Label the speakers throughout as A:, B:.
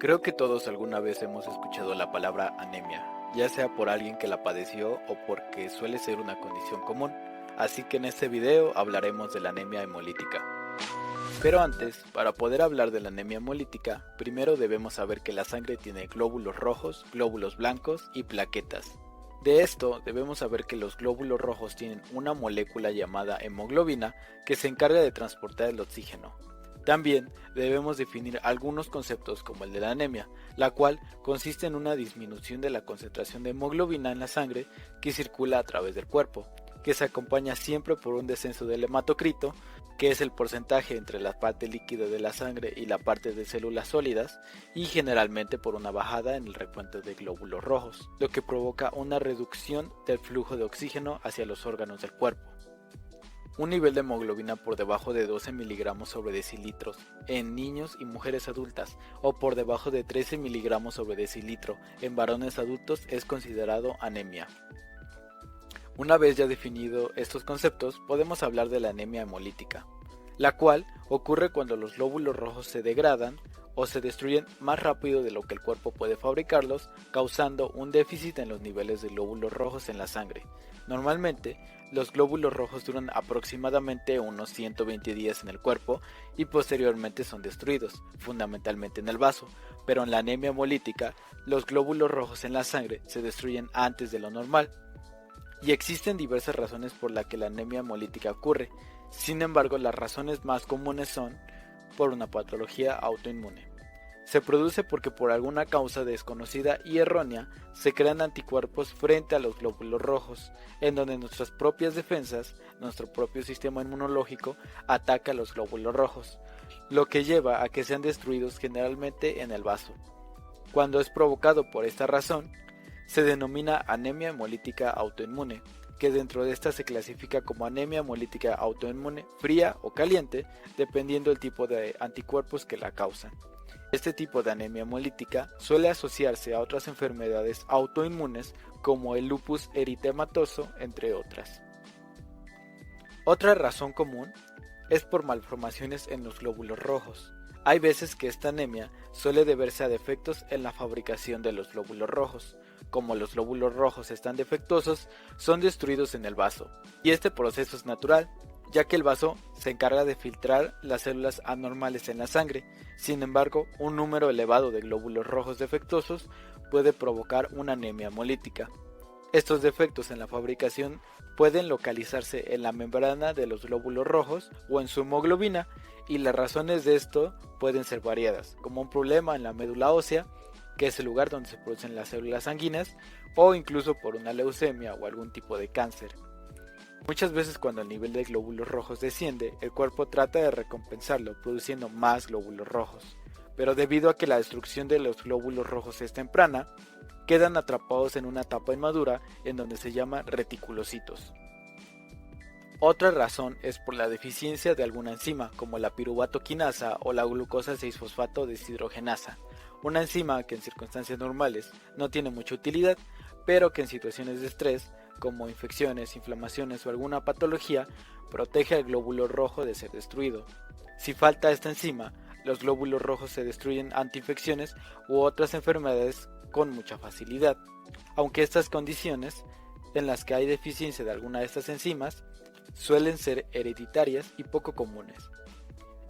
A: Creo que todos alguna vez hemos escuchado la palabra anemia, ya sea por alguien que la padeció o porque suele ser una condición común, así que en este video hablaremos de la anemia hemolítica. Pero antes, para poder hablar de la anemia hemolítica, primero debemos saber que la sangre tiene glóbulos rojos, glóbulos blancos y plaquetas. De esto debemos saber que los glóbulos rojos tienen una molécula llamada hemoglobina que se encarga de transportar el oxígeno. También debemos definir algunos conceptos como el de la anemia, la cual consiste en una disminución de la concentración de hemoglobina en la sangre que circula a través del cuerpo, que se acompaña siempre por un descenso del hematocrito, que es el porcentaje entre la parte líquida de la sangre y la parte de células sólidas, y generalmente por una bajada en el recuento de glóbulos rojos, lo que provoca una reducción del flujo de oxígeno hacia los órganos del cuerpo. Un nivel de hemoglobina por debajo de 12 miligramos sobre decilitros en niños y mujeres adultas o por debajo de 13 miligramos sobre decilitro en varones adultos es considerado anemia. Una vez ya definido estos conceptos, podemos hablar de la anemia hemolítica, la cual ocurre cuando los glóbulos rojos se degradan o se destruyen más rápido de lo que el cuerpo puede fabricarlos, causando un déficit en los niveles de glóbulos rojos en la sangre. Normalmente, los glóbulos rojos duran aproximadamente unos 120 días en el cuerpo y posteriormente son destruidos, fundamentalmente en el vaso, pero en la anemia hemolítica, los glóbulos rojos en la sangre se destruyen antes de lo normal. Y existen diversas razones por las que la anemia hemolítica ocurre. Sin embargo, las razones más comunes son por una patología autoinmune. Se produce porque por alguna causa desconocida y errónea se crean anticuerpos frente a los glóbulos rojos, en donde nuestras propias defensas, nuestro propio sistema inmunológico, ataca a los glóbulos rojos, lo que lleva a que sean destruidos generalmente en el vaso. Cuando es provocado por esta razón, se denomina anemia hemolítica autoinmune, que dentro de esta se clasifica como anemia hemolítica autoinmune fría o caliente, dependiendo del tipo de anticuerpos que la causan. Este tipo de anemia hemolítica suele asociarse a otras enfermedades autoinmunes como el lupus eritematoso, entre otras. Otra razón común es por malformaciones en los glóbulos rojos. Hay veces que esta anemia suele deberse a defectos en la fabricación de los glóbulos rojos. Como los glóbulos rojos están defectuosos, son destruidos en el vaso, y este proceso es natural, ya que el vaso se encarga de filtrar las células anormales en la sangre. Sin embargo, un número elevado de glóbulos rojos defectuosos puede provocar una anemia hemolítica. Estos defectos en la fabricación pueden localizarse en la membrana de los glóbulos rojos o en su hemoglobina, y las razones de esto pueden ser variadas, como un problema en la médula ósea, que es el lugar donde se producen las células sanguíneas, o incluso por una leucemia o algún tipo de cáncer. Muchas veces cuando el nivel de glóbulos rojos desciende, el cuerpo trata de recompensarlo produciendo más glóbulos rojos, pero debido a que la destrucción de los glóbulos rojos es temprana, quedan atrapados en una etapa inmadura en donde se llama reticulocitos. Otra razón es por la deficiencia de alguna enzima como la piruvato quinasa o la glucosa 6-fosfato deshidrogenasa, una enzima que en circunstancias normales no tiene mucha utilidad, pero que en situaciones de estrés, como infecciones, inflamaciones o alguna patología, protege al glóbulo rojo de ser destruido. Si falta esta enzima, los glóbulos rojos se destruyen ante infecciones u otras enfermedades con mucha facilidad, aunque estas condiciones, en las que hay deficiencia de alguna de estas enzimas, suelen ser hereditarias y poco comunes.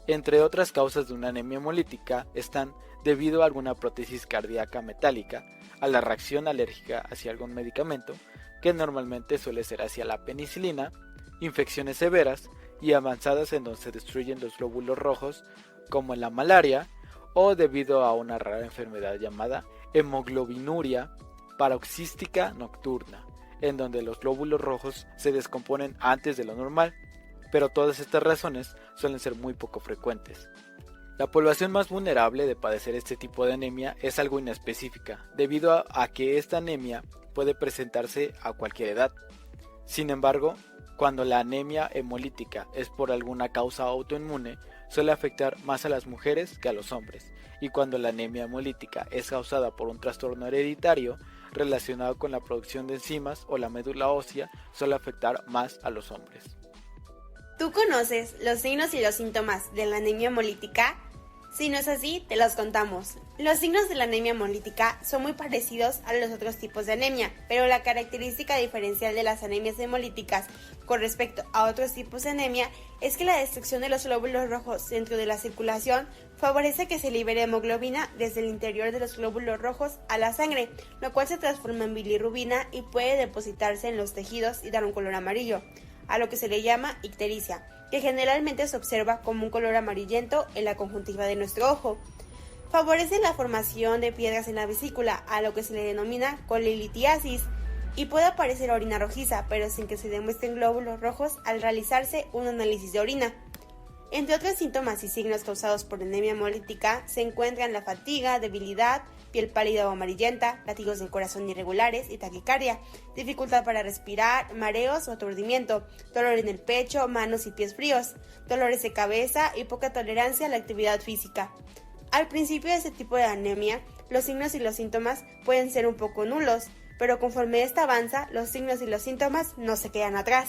A: Entre otras causas de una anemia hemolítica están debido a alguna prótesis cardíaca metálica, a la reacción alérgica hacia algún medicamento, que normalmente suele ser hacia la penicilina, infecciones severas y avanzadas en donde se destruyen los glóbulos rojos, como en la malaria, o debido a una rara enfermedad llamada hemoglobinuria paroxística nocturna, en donde los glóbulos rojos se descomponen antes de lo normal, pero todas estas razones suelen ser muy poco frecuentes. La población más vulnerable de padecer este tipo de anemia es algo inespecífica, debido a que esta anemia puede presentarse a cualquier edad. Sin embargo, cuando la anemia hemolítica es por alguna causa autoinmune, suele afectar más a las mujeres que a los hombres, y cuando la anemia hemolítica es causada por un trastorno hereditario relacionado con la producción de enzimas o la médula ósea, suele afectar más a los hombres.
B: ¿Tú conoces los signos y los síntomas de la anemia hemolítica? Si no es así, te los contamos. Los signos de la anemia hemolítica son muy parecidos a los otros tipos de anemia, pero la característica diferencial de las anemias hemolíticas con respecto a otros tipos de anemia es que la destrucción de los glóbulos rojos dentro de la circulación favorece que se libere hemoglobina desde el interior de los glóbulos rojos a la sangre, lo cual se transforma en bilirrubina y puede depositarse en los tejidos y dar un color amarillo, a lo que se le llama ictericia, que generalmente se observa como un color amarillento en la conjuntiva de nuestro ojo. Favorece la formación de piedras en la vesícula, a lo que se le denomina colelitiasis, y puede aparecer orina rojiza, pero sin que se demuestren glóbulos rojos al realizarse un análisis de orina. Entre otros síntomas y signos causados por anemia hemolítica se encuentran la fatiga, debilidad, piel pálida o amarillenta, latidos del corazón irregulares y taquicardia, dificultad para respirar, mareos o aturdimiento, dolor en el pecho, manos y pies fríos, dolores de cabeza y poca tolerancia a la actividad física. Al principio de este tipo de anemia, los signos y los síntomas pueden ser un poco nulos, pero conforme esta avanza, los signos y los síntomas no se quedan atrás.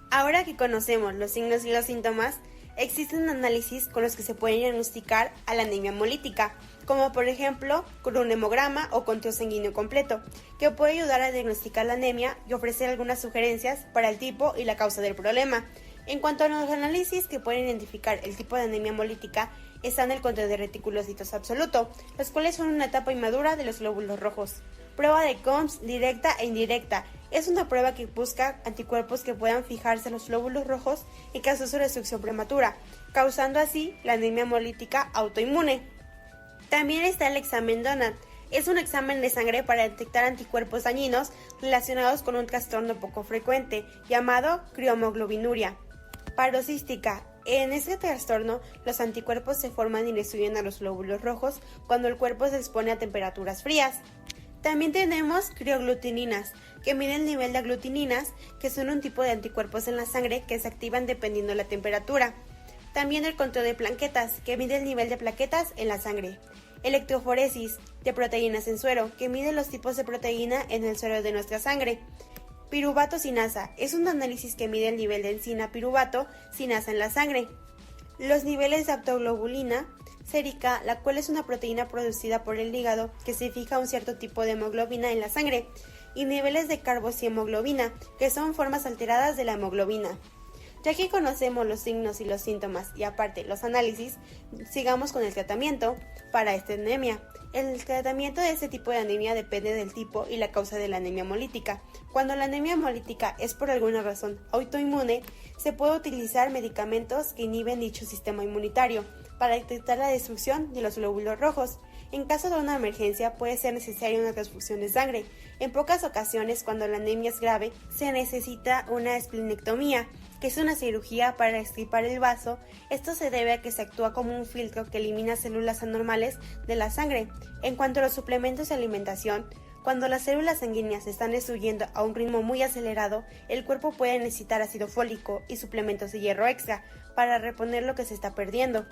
B: Ahora que conocemos los signos y los síntomas, existen análisis con los que se puede diagnosticar a la anemia hemolítica, como por ejemplo con un hemograma o conteo sanguíneo completo, que puede ayudar a diagnosticar la anemia y ofrecer algunas sugerencias para el tipo y la causa del problema. En cuanto a los análisis que pueden identificar el tipo de anemia hemolítica, están el conteo de reticulocitos absoluto, los cuales son una etapa inmadura de los glóbulos rojos. Prueba de COMS directa e indirecta. Es una prueba que busca anticuerpos que puedan fijarse en los glóbulos rojos en caso de su destrucción prematura, causando así la anemia hemolítica autoinmune. También está el examen Donat. Es un examen de sangre para detectar anticuerpos dañinos relacionados con un trastorno poco frecuente, llamado criomoglobinuria paroxística. En este trastorno, los anticuerpos se forman y destruyen a los glóbulos rojos cuando el cuerpo se expone a temperaturas frías. También tenemos crioglutininas, que miden el nivel de aglutininas, que son un tipo de anticuerpos en la sangre que se activan dependiendo de la temperatura. También el conteo de plaquetas, que mide el nivel de plaquetas en la sangre. Electroforesis, de proteínas en suero, que mide los tipos de proteína en el suero de nuestra sangre. Piruvato sinasa, es un análisis que mide el nivel de enzima piruvato sinasa en la sangre. Los niveles de aptoglobulina sérica, la cual es una proteína producida por el hígado que se fija a un cierto tipo de hemoglobina en la sangre, y niveles de carbocihemoglobina, que son formas alteradas de la hemoglobina. Ya que conocemos los signos y los síntomas y aparte los análisis, sigamos con el tratamiento para esta anemia. El tratamiento de este tipo de anemia depende del tipo y la causa de la anemia hemolítica. Cuando la anemia hemolítica es por alguna razón autoinmune, se puede utilizar medicamentos que inhiben dicho sistema inmunitario para detectar la destrucción de los glóbulos rojos. En caso de una emergencia puede ser necesaria una transfusión de sangre. En pocas ocasiones, cuando la anemia es grave, se necesita una esplenectomía, que es una cirugía para extirpar el vaso. Esto se debe a que se actúa como un filtro que elimina células anormales de la sangre. En cuanto a los suplementos de alimentación, cuando las células sanguíneas se están destruyendo a un ritmo muy acelerado, el cuerpo puede necesitar ácido fólico y suplementos de hierro extra para reponer lo que se está perdiendo.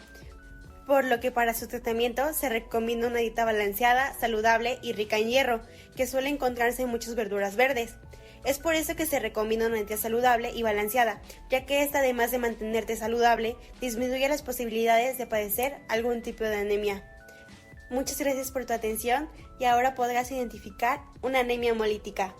B: Por lo que para su tratamiento se recomienda una dieta balanceada, saludable y rica en hierro, que suele encontrarse en muchas verduras verdes. Es por eso que se recomienda una dieta saludable y balanceada, ya que esta, además de mantenerte saludable, disminuye las posibilidades de padecer algún tipo de anemia. Muchas gracias por tu atención y ahora podrás identificar una anemia hemolítica.